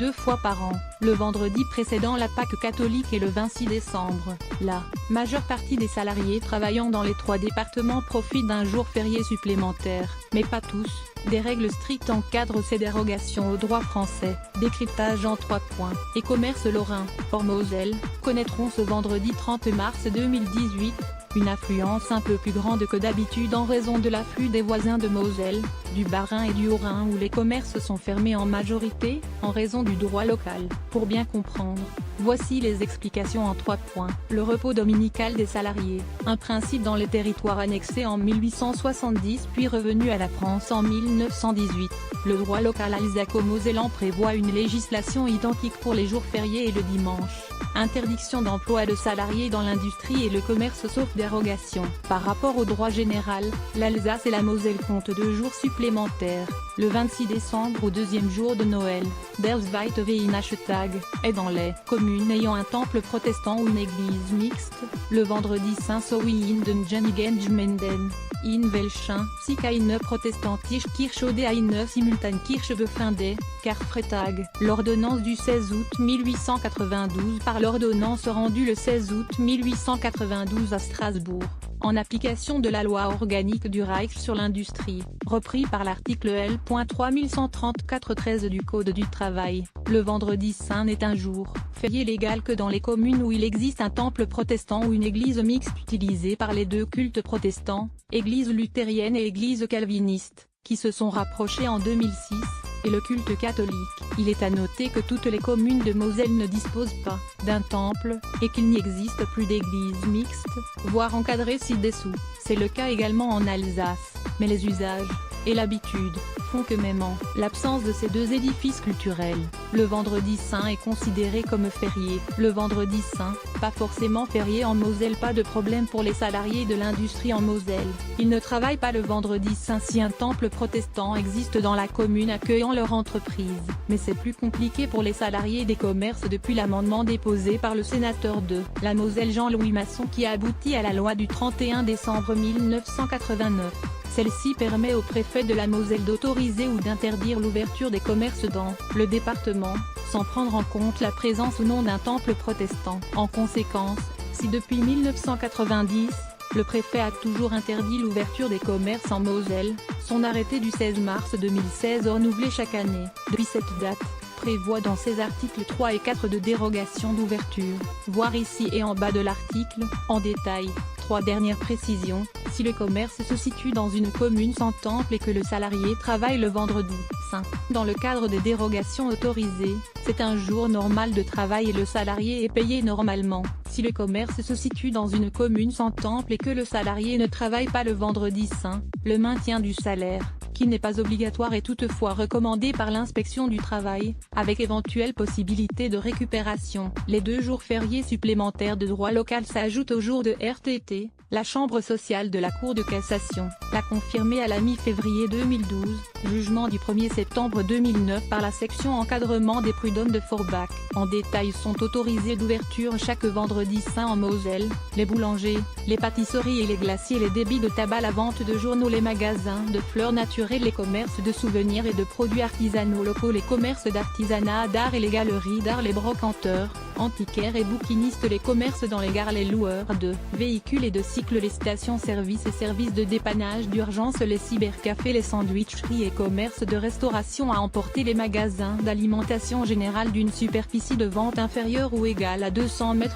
2 fois par an, le vendredi précédant la Pâque catholique et le 26 décembre. La majeure partie des salariés travaillant dans les 3 départements profitent d'un jour férié supplémentaire, mais pas tous. Des règles strictes encadrent ces dérogations au droit français. Décryptage en 3 points. Et commerces lorrains, Port-Moselle, connaîtront ce vendredi 30 mars 2018, une affluence un peu plus grande que d'habitude en raison de l'afflux des voisins de Moselle, du Bas-Rhin et du Haut-Rhin où les commerces sont fermés en majorité, en raison du droit local. Pour bien comprendre, voici les explications en 3 points. Le repos dominical des salariés, un principe dans les territoires annexés en 1870 puis revenu à la France en 1918. Le droit local alsaco-mosellan prévoit une législation identique pour les jours fériés et le dimanche. Interdiction d'emploi de salariés dans l'industrie et le commerce sauf dérogation. Par rapport au droit général, l'Alsace et la Moselle comptent 2 jours supplémentaires, le 26 décembre au 2e jour de Noël. Der Zweite Weihnachtstag est dans les communes ayant un temple protestant ou une église mixte, le vendredi saint sowie in den Genigen Gemeinden. In welchen sich eine protestantische Kirche oder eine Simultankirche befindet, Karfreitag. L'ordonnance du 16 août 1892 par l'ordonnance rendue le 16 août 1892 à Strasbourg, en application de la loi organique du Reich sur l'industrie, repris par l'article L.3134-13 du Code du travail. Le vendredi saint n'est un jour férié légal que dans les communes où il existe un temple protestant ou une église mixte utilisée par les 2 cultes protestants, église luthérienne et église calviniste, qui se sont rapprochés en 2006, et le culte catholique. Il est à noter que toutes les communes de Moselle ne disposent pas d'un temple, et qu'il n'y existe plus d'église mixte, voire encadrée ci-dessous. C'est le cas également en Alsace, mais les usages et l'habitude font que même en l'absence de ces 2 édifices culturels, le vendredi saint est considéré comme férié. Le vendredi saint, pas forcément férié en Moselle. Pas de problème pour les salariés de l'industrie en Moselle. Ils ne travaillent pas le vendredi saint si un temple protestant existe dans la commune accueillant leur entreprise. Mais c'est plus compliqué pour les salariés des commerces depuis l'amendement déposé par le sénateur de la Moselle Jean-Louis Masson qui a abouti à la loi du 31 décembre 1989. Celle-ci permet au préfet de la Moselle d'autoriser ou d'interdire l'ouverture des commerces dans le département, sans prendre en compte la présence ou non d'un temple protestant. En conséquence, si depuis 1990, le préfet a toujours interdit l'ouverture des commerces en Moselle, son arrêté du 16 mars 2016 renouvelé chaque année, depuis cette date, prévoit dans ses articles 3 et 4 de dérogation d'ouverture. Voir ici et en bas de l'article, en détail. 3 dernières précisions, si le commerce se situe dans une commune sans temple et que le salarié travaille le vendredi saint, dans le cadre des dérogations autorisées, c'est un jour normal de travail et le salarié est payé normalement. Si le commerce se situe dans une commune sans temple et que le salarié ne travaille pas le vendredi saint, le maintien du salaire, qui n'est pas obligatoire est toutefois recommandé par l'inspection du travail, avec éventuelle possibilité de récupération. Les 2 jours fériés supplémentaires de droit local s'ajoutent aux jours de RTT. La Chambre sociale de la Cour de cassation l'a confirmé à la mi-février 2012, jugement du 1er septembre 2009 par la section encadrement des prud'hommes de Forbach. En détail sont autorisés d'ouverture chaque vendredi saint en Moselle, les boulangers, les pâtisseries et les glaciers, les débits de tabac, la vente de journaux, les magasins de fleurs naturelles, les commerces de souvenirs et de produits artisanaux locaux, les commerces d'artisanat d'art et les galeries d'art, les brocanteurs, antiquaires et bouquinistes, les commerces dans les gares, les loueurs de véhicules et de cycles, les stations-service et services de dépannage d'urgence, les cybercafés, les sandwicheries et commerces de restauration à emporter, les magasins d'alimentation générale d'une superficie de vente inférieure ou égale à 200 m²,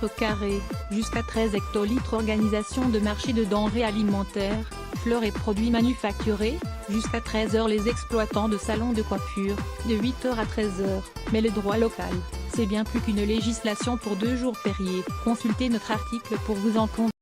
jusqu'à 13 hectolitres, organisation de marché de denrées alimentaires, fleurs et produits manufacturés, jusqu'à 13h, les exploitants de salons de coiffure, de 8h à 13h. Mais le droit local, c'est bien plus qu'une législation pour 2 jours fériés. Consultez notre article pour vous en convaincre.